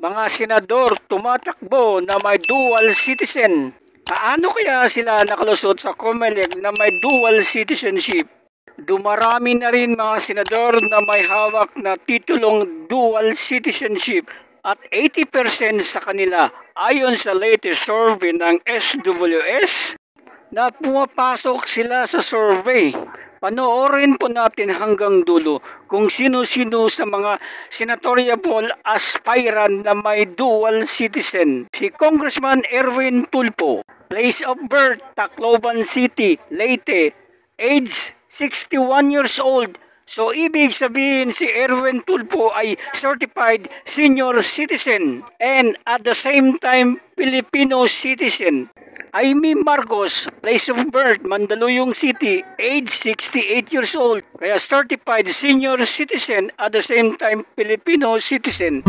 mga senador tumatakbo na may dual citizen. Paano kaya sila nakalusot sa COMELEC na may dual citizenship? Dumarami na rin mga senador na may hawak na titulong dual citizenship at 80% sa kanila ayon sa latest survey ng SWS na pumapasok sila sa survey. Panoorin po natin hanggang dulo kung sino-sino sa mga senatorial aspirant na may dual citizen. Si Congressman Erwin Tulfo, place of birth Tacloban City, Leyte, age 61 years old. So ibig sabihin si Erwin Tulfo ay certified senior citizen and at the same time Filipino citizen. Amy Marcos, place of birth Mandaluyong City, age 68 years old, kaya certified senior citizen at the same time Filipino citizen.